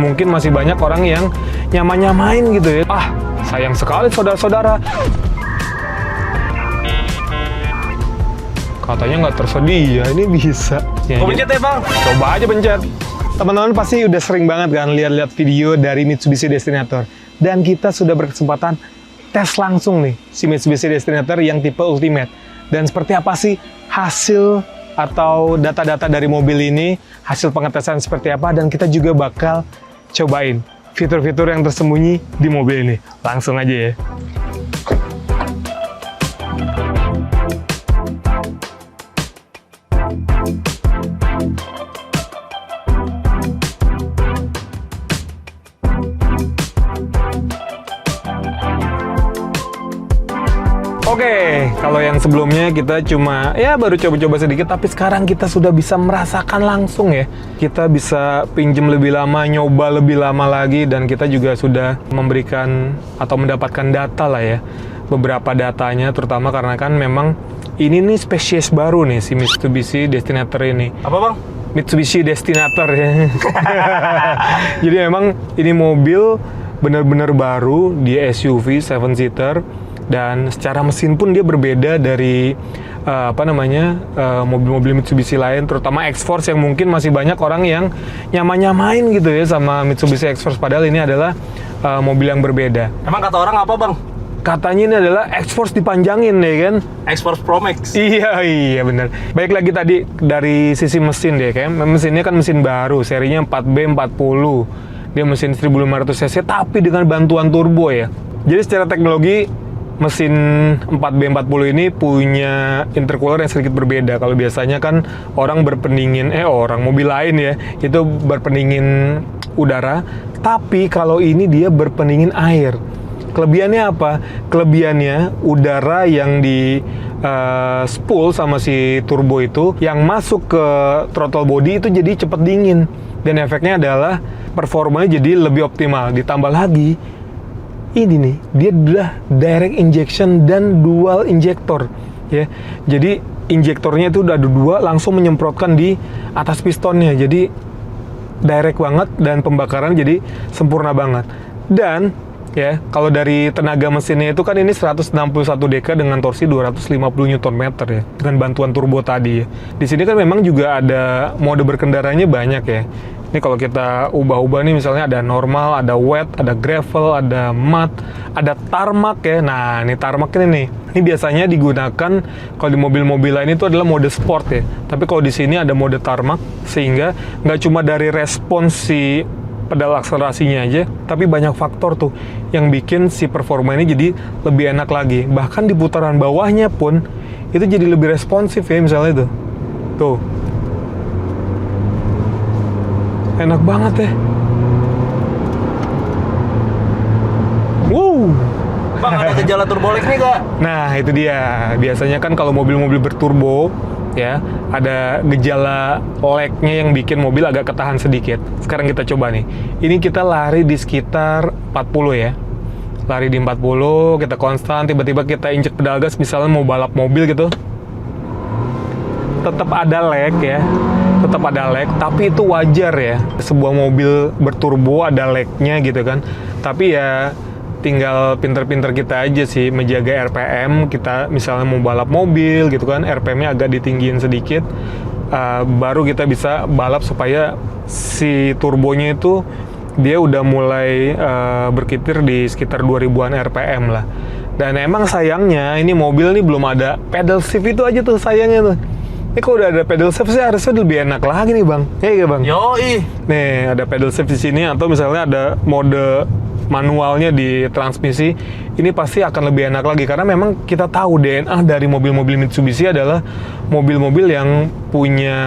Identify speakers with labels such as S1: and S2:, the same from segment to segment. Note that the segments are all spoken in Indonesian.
S1: mungkin masih banyak orang yang nyamain gitu ya. Ah, sayang sekali saudara-saudara. Katanya nggak tersedia, ini bisa. Ya,
S2: Kok pencet ya bang?
S1: coba aja pencet. Teman-teman pasti udah sering banget kan lihat-lihat video dari Mitsubishi Destinator. Dan kita sudah berkesempatan tes langsung nih si Mitsubishi Destinator yang tipe Ultimate. Dan seperti apa sih hasil atau data-data dari mobil ini, hasil pengetesan seperti apa, dan kita juga bakal cobain fitur-fitur yang tersembunyi di mobil ini. Langsung aja ya. Oke, kalau yang sebelumnya kita cuma baru coba-coba sedikit, tapi sekarang kita sudah bisa merasakan langsung ya. Kita bisa pinjem lebih lama, nyoba lebih lama lagi, dan kita juga sudah memberikan atau mendapatkan data lah ya. Beberapa datanya, terutama karena kan memang ini nih spesies baru nih si Mitsubishi Destinator ini.
S2: Apa bang?
S1: Mitsubishi Destinator ya. Jadi memang ini mobil benar-benar baru, dia SUV 7-seater. Dan secara mesin pun dia berbeda dari mobil-mobil Mitsubishi lain, terutama X-Force yang mungkin masih banyak orang yang nyamain gitu ya sama Mitsubishi X-Force, padahal ini adalah mobil yang berbeda.
S2: Emang kata orang apa bang?
S1: Katanya ini adalah X-Force dipanjangin ya kan?
S2: X-Force Pro Max.
S1: Iya benar. Baik lagi tadi dari sisi mesin deh, kayak mesinnya kan mesin baru, serinya 4B40. Dia mesin 1500 cc tapi dengan bantuan turbo ya. Jadi secara teknologi mesin 4B40 ini punya intercooler yang sedikit berbeda. Kalau biasanya kan orang berpendingin, mobil lain ya, itu berpendingin udara. Tapi kalau ini dia berpendingin air. Kelebihannya apa? Kelebihannya udara yang di spool sama si turbo itu, yang masuk ke throttle body itu jadi cepet dingin. Dan efeknya adalah performanya jadi lebih optimal. Ditambah lagi, ini nih, dia udah direct injection dan dual injektor ya. Jadi injektornya itu udah ada dua, langsung menyemprotkan di atas pistonnya. Jadi direct banget dan pembakaran jadi sempurna banget. Dan ya, kalau dari tenaga mesinnya itu kan ini 161 dk dengan torsi 250 Nm ya, dengan bantuan turbo tadi ya. Di sini kan memang juga ada mode berkendaranya banyak ya. Ini kalau kita ubah-ubah nih, misalnya ada normal, ada wet, ada gravel, ada mud, ada tarmac ya. Nah, ini tarmac ini nih. Ini biasanya digunakan kalau di mobil-mobil lain itu adalah mode sport ya. Tapi kalau di sini ada mode tarmac, sehingga nggak cuma dari respons si pedal akselerasinya aja, tapi banyak faktor tuh yang bikin si performa ini jadi lebih enak lagi. Bahkan di putaran bawahnya pun itu jadi lebih responsif ya, misalnya itu. Tuh. Enak banget ya. Wow.
S2: Bang, ada gejala turbo lag nih gak?
S1: Nah, itu dia. Biasanya kan kalau mobil-mobil berturbo ya, ada gejala lag-nya yang bikin mobil agak ketahan sedikit. Sekarang kita coba nih. Ini kita lari di sekitar 40 ya. Lari di 40, kita konstan, tiba-tiba kita injek pedal gas, misalnya mau balap mobil gitu. Tetap ada lag ya. Tetap ada lag, tapi itu wajar ya. Sebuah mobil berturbo ada lag-nya gitu kan. Tapi ya tinggal pinter-pinter kita aja sih menjaga RPM. Kita misalnya mau balap mobil gitu kan, RPM-nya agak ditinggiin sedikit, baru kita bisa balap supaya si turbonya itu dia udah mulai berkitir di sekitar 2000-an RPM lah. Dan emang sayangnya ini mobil nih belum ada pedal shift, itu aja tuh sayangnya tuh. Ini kalau udah ada pedal shift sih harusnya lebih enak lagi nih bang. Iya bang.
S2: Yoi.
S1: Nih ada pedal shift di sini, atau misalnya ada mode manualnya di transmisi, ini pasti akan lebih enak lagi, karena memang kita tahu DNA dari mobil-mobil Mitsubishi adalah mobil-mobil yang punya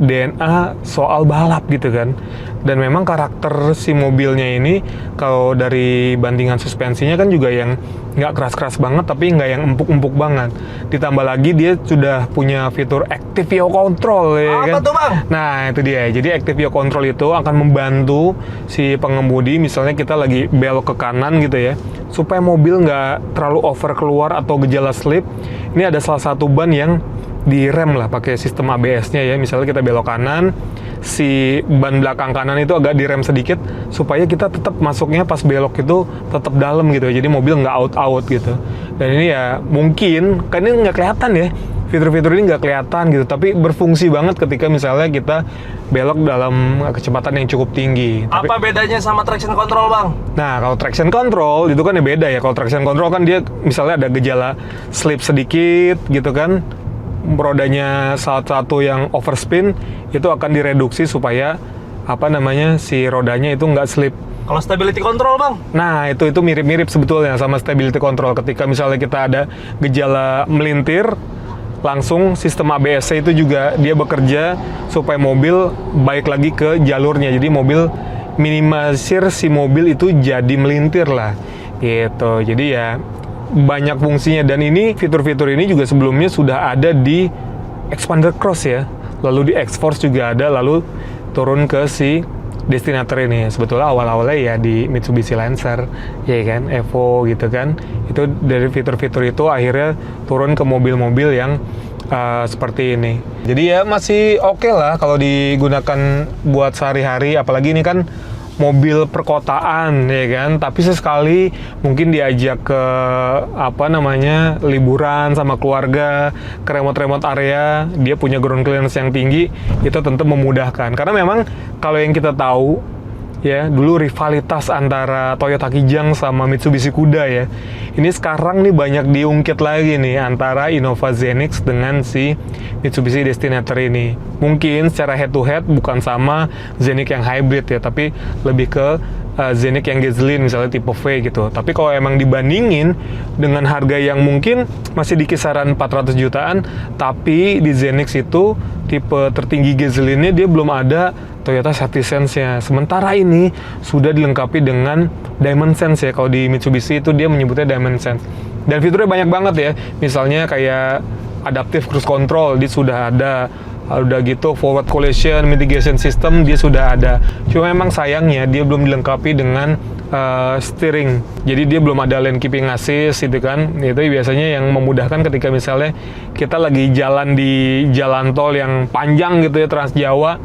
S1: DNA soal balap gitu kan. Dan memang karakter si mobilnya ini, kalau dari bandingan suspensinya kan juga yang nggak keras-keras banget, tapi nggak yang empuk-empuk banget. Ditambah lagi dia sudah punya fitur Active Yaw Control ya kan.
S2: Apa tuh bang?
S1: Nah itu dia, jadi Active Yaw Control itu akan membantu si pengemudi, misalnya kita lagi belok ke kanan gitu ya, supaya mobil nggak terlalu over keluar atau gejala slip. Ini ada salah satu ban yang direm lah pakai sistem ABS-nya ya. Misalnya kita belok kanan, si ban belakang kanan itu agak direm sedikit supaya kita tetap masuknya pas belok itu tetap dalam gitu. Jadi mobil nggak out gitu. Dan ini ya mungkin kan ini nggak kelihatan ya. Fitur-fitur ini nggak kelihatan gitu, tapi berfungsi banget ketika misalnya kita belok dalam kecepatan yang cukup tinggi.
S2: Apa bedanya sama traction control, Bang?
S1: Nah, kalau traction control itu kan ya beda ya. Kalau traction control kan dia misalnya ada gejala slip sedikit gitu kan, rodanya salah satu yang overspin itu akan direduksi supaya si rodanya itu nggak slip.
S2: Kalau stability control, Bang?
S1: Nah, itu mirip-mirip sebetulnya sama stability control. Ketika misalnya kita ada gejala melintir, langsung sistem ABS itu juga dia bekerja supaya mobil balik lagi ke jalurnya. Jadi mobil minimalisir si mobil itu jadi melintir lah gitu. Jadi ya banyak fungsinya, dan ini fitur-fitur ini juga sebelumnya sudah ada di Xpander Cross ya, lalu di X-Force juga ada, lalu turun ke si Destinator ini. Sebetulnya awal-awalnya ya di Mitsubishi Lancer ya kan, Evo gitu kan, itu dari fitur-fitur itu akhirnya turun ke mobil-mobil yang seperti ini. Jadi ya masih oke lah kalau digunakan buat sehari-hari, apalagi ini kan mobil perkotaan ya kan, tapi sesekali mungkin diajak ke liburan sama keluarga ke remote area, dia punya ground clearance yang tinggi, itu tentu memudahkan. Karena memang kalau yang kita tahu ya, dulu rivalitas antara Toyota Kijang sama Mitsubishi Kuda ya, ini sekarang nih banyak diungkit lagi nih antara Innova Zenix dengan si Mitsubishi Destinator ini. Mungkin secara head to head bukan sama Zenix yang hybrid ya, tapi lebih ke Zenix yang gasoline misalnya tipe V gitu. Tapi kalau emang dibandingin dengan harga yang mungkin masih di kisaran 400 jutaan, tapi di Zenix itu tipe tertinggi gasoline-nya dia belum ada Toyota Safety Sense-nya. Sementara ini sudah dilengkapi dengan Diamond Sense ya. Kalau di Mitsubishi itu dia menyebutnya Diamond Sense. Dan fiturnya banyak banget ya. Misalnya kayak Adaptive Cruise Control, dia sudah ada. Udah gitu forward collision mitigation system dia sudah ada. Cuma memang sayangnya dia belum dilengkapi dengan steering. Jadi dia belum ada lane keeping assist gitu kan. Itu biasanya yang memudahkan ketika misalnya kita lagi jalan di jalan tol yang panjang gitu ya, Trans Jawa.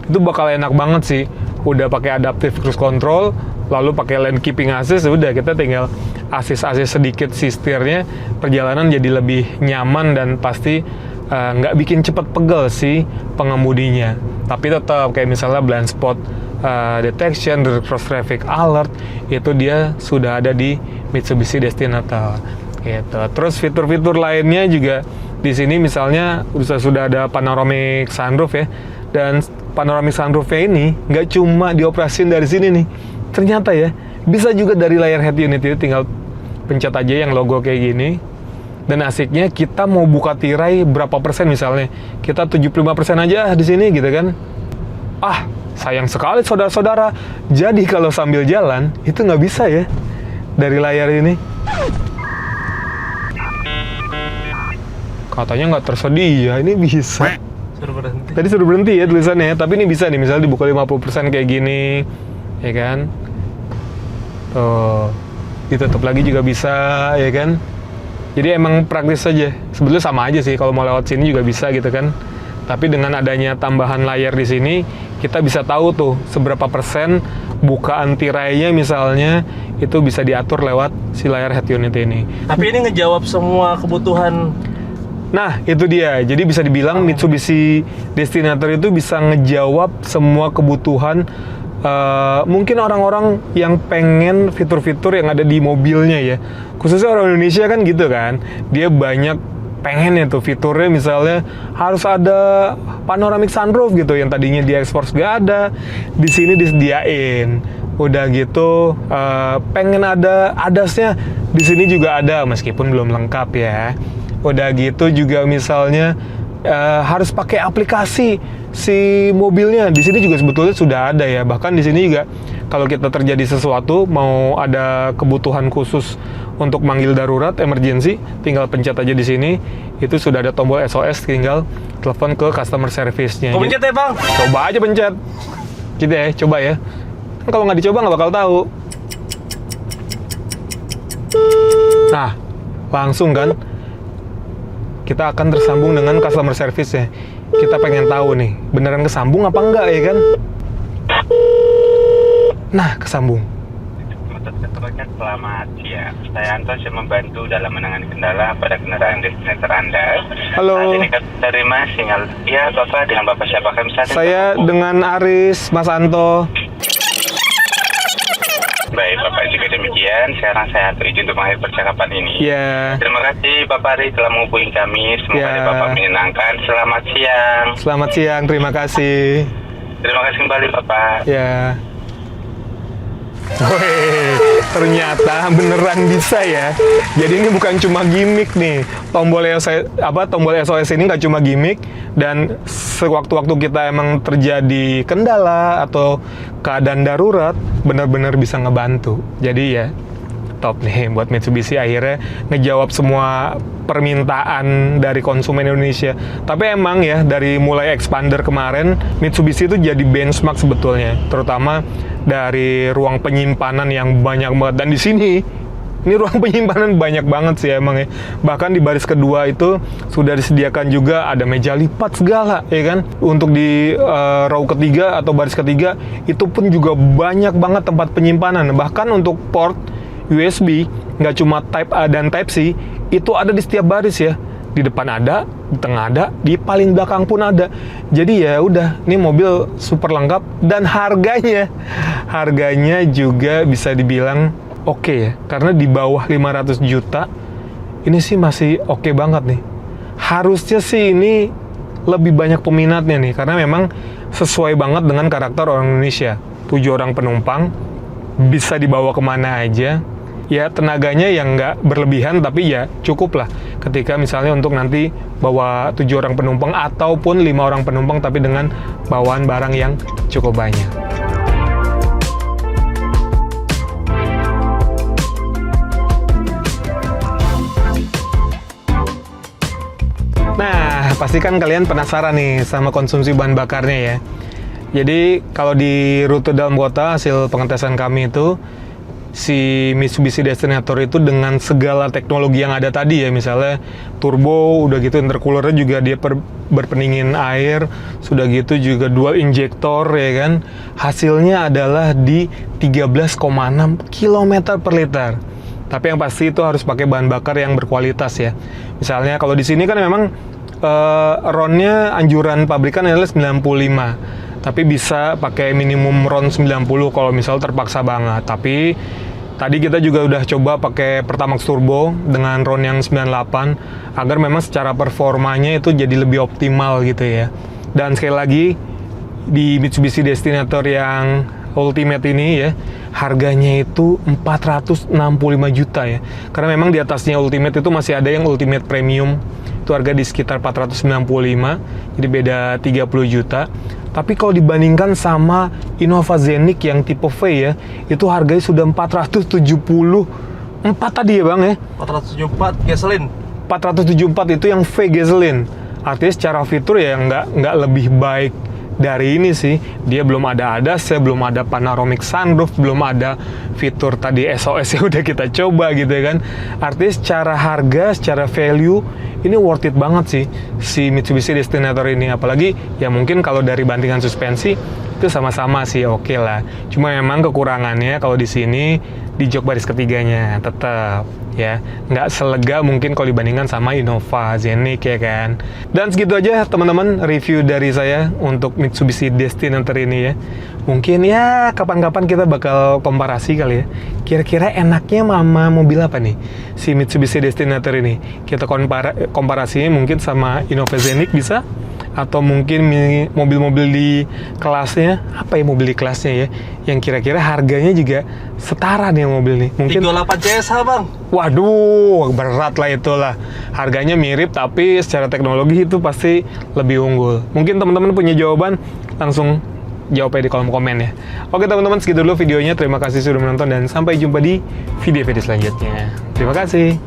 S1: Itu bakal enak banget sih. Udah pakai adaptive cruise control, lalu pakai lane keeping assist, udah kita tinggal assist sedikit si setirnya, perjalanan jadi lebih nyaman dan pasti nggak bikin cepet pegel si pengemudinya. Tapi tetap kayak misalnya blind spot detection, cross traffic alert, itu dia sudah ada di Mitsubishi Destinator gitu. Terus fitur-fitur lainnya juga di sini misalnya sudah ada panoramic sunroof ya. Dan panoramic sunroof-nya ini nggak cuma dioperasin dari sini nih, ternyata ya bisa juga dari layar head unit. Itu tinggal pencet aja yang logo kayak gini. Dan asiknya kita mau buka tirai berapa persen, misalnya kita 75% aja di sini gitu kan. Sayang sekali saudara-saudara, jadi kalau sambil jalan itu nggak bisa ya dari layar ini. Katanya nggak tersedia, ini bisa. Tadi suruh berhenti ya tulisannya, tapi ini bisa nih, misalnya dibuka 50% kayak gini ya kan. Ditutup lagi juga bisa ya kan. Jadi emang praktis saja. Sebetulnya sama aja sih, kalau mau lewat sini juga bisa gitu kan. Tapi dengan adanya tambahan layar di sini, kita bisa tahu tuh seberapa persen bukaan tirainya misalnya itu bisa diatur lewat si layar head unit ini.
S2: Tapi ini ngejawab semua kebutuhan.
S1: Nah, itu dia. Jadi bisa dibilang Mitsubishi Destinator itu bisa ngejawab semua kebutuhan mungkin orang-orang yang pengen fitur-fitur yang ada di mobilnya ya. Khususnya orang Indonesia kan gitu kan. Dia banyak pengen ya tuh fiturnya, misalnya harus ada panoramic sunroof gitu yang tadinya di X-Force gak ada, di sini disediain. Udah gitu pengen ada ADAS-nya, di sini juga ada meskipun belum lengkap ya. Udah gitu juga misalnya harus pakai aplikasi si mobilnya, di sini juga sebetulnya sudah ada ya. Bahkan di sini juga kalau kita terjadi sesuatu, mau ada kebutuhan khusus untuk manggil darurat, emergency, tinggal pencet aja di sini. Itu sudah ada tombol SOS, tinggal telepon ke customer service-nya.
S2: Kok pencet ya, Bang?
S1: Coba aja pencet. Gitu ya, coba ya. Kalau nggak dicoba nggak bakal tahu. Nah, langsung kan kita akan tersambung dengan customer service-nya. kita pengen tahu nih, beneran kesambung apa enggak ya kan? Nah, kesambung.
S3: Selamat siang, saya Anton, saya membantu dalam menangani kendala pada kendaraan destinator Anda.
S1: Halo.
S3: Saat ini kami terima sinyal. Ya, Bapak, dengan Bapak siapa kami saat ini?
S1: Saya dengan Aris, Mas Anto.
S3: Baik, Bapak, jika demikian, sekarang saya atur izin untuk mengakhiri percakapan ini.
S1: Ya,
S3: Terima kasih Bapak Aris telah menghubungi kami. Semoga
S1: Ya.
S3: Bapak menyenangkan. Selamat siang.
S1: selamat siang, terima kasih.
S3: Terima kasih kembali Bapak.
S1: Ya. Wih, ternyata beneran bisa ya. Jadi ini bukan cuma gimmick nih. Tombol SOS ini nggak cuma gimmick, dan sewaktu-waktu kita emang terjadi kendala atau keadaan darurat, benar-benar bisa ngebantu. Jadi ya top nih buat Mitsubishi, akhirnya ngejawab semua permintaan dari konsumen Indonesia. Tapi emang ya dari mulai Expander kemarin, Mitsubishi itu jadi benchmark sebetulnya, terutama dari ruang penyimpanan yang banyak banget. Dan di sini ini ruang penyimpanan banyak banget sih emang ya. Bahkan di baris kedua itu sudah disediakan juga ada meja lipat segala ya kan. Untuk di row ketiga atau baris ketiga itu pun juga banyak banget tempat penyimpanan. Bahkan untuk port USB, nggak cuma Type A dan Type C, itu ada di setiap baris ya. Di depan ada, di tengah ada, di paling belakang pun ada. Jadi ya udah, ini mobil super lengkap, dan harganya juga bisa dibilang oke ya. Karena di bawah 500 juta, ini sih masih oke banget nih. Harusnya sih ini lebih banyak peminatnya nih, karena memang sesuai banget dengan karakter orang Indonesia. 7 orang penumpang, bisa dibawa kemana aja. Ya tenaganya yang nggak berlebihan, tapi ya cukup lah ketika misalnya untuk nanti bawa 7 orang penumpang ataupun 5 orang penumpang, tapi dengan bawaan barang yang cukup banyak. Nah, pastikan kalian penasaran nih sama konsumsi bahan bakarnya ya. Jadi kalau di rute dalam kota, hasil pengetesan kami itu, si Mitsubishi Destinator itu dengan segala teknologi yang ada tadi ya, misalnya turbo, udah gitu intercoolernya juga dia berpendingin air, sudah gitu juga dual injektor ya kan, hasilnya adalah di 13,6 km per liter. Tapi yang pasti itu harus pakai bahan bakar yang berkualitas ya. Misalnya kalau di sini kan memang RON-nya anjuran pabrikan adalah 95. Tapi bisa pakai minimum RON 90 kalau misal terpaksa banget. Tapi tadi kita juga udah coba pakai Pertamax Turbo dengan RON yang 98 agar memang secara performanya itu jadi lebih optimal gitu ya. Dan sekali lagi di Mitsubishi Destinator yang Ultimate ini ya, harganya itu 465 juta ya. Karena memang di atasnya Ultimate itu masih ada yang Ultimate Premium. Itu harga di sekitar 495, jadi beda 30 juta. Tapi kalau dibandingkan sama Innova Zenix yang tipe V ya, itu harganya sudah 474 tadi ya Bang ya?
S2: 474 gasolin.
S1: 474 itu yang V gasoline. Artinya secara fitur ya nggak lebih baik dari ini sih. Dia belum ada ADAS, belum ada panoramic sunroof, belum ada fitur tadi SOS yang udah kita coba gitu ya kan. Artinya secara harga, secara value, ini worth it banget sih si Mitsubishi Destinator ini. Apalagi ya mungkin kalau dari bantingan suspensi itu sama-sama sih oke lah. Cuma memang kekurangannya kalau di sini di jok baris ketiganya tetap ya nggak selega mungkin kalau dibandingkan sama Innova Zenix ya kan. Dan segitu aja teman-teman review dari saya untuk Mitsubishi Destinator ini ya. Mungkin ya kapan-kapan kita bakal komparasi kali ya. Kira-kira enaknya mama mobil apa nih si Mitsubishi Destinator ini? Kita komparasinya mungkin sama Innova Zenix bisa, atau mungkin mobil-mobil di kelasnya, apa ya mobil di kelasnya ya, yang kira-kira harganya juga setara nih mobil nih. Mungkin
S2: 38 CSH Bang.
S1: waduh, berat lah itulah. Harganya mirip tapi secara teknologi itu pasti lebih unggul. Mungkin teman-teman punya jawaban, langsung jawab aja di kolom komen ya. Oke teman-teman, segitu dulu videonya. Terima kasih sudah menonton dan sampai jumpa di video-video selanjutnya. Terima kasih.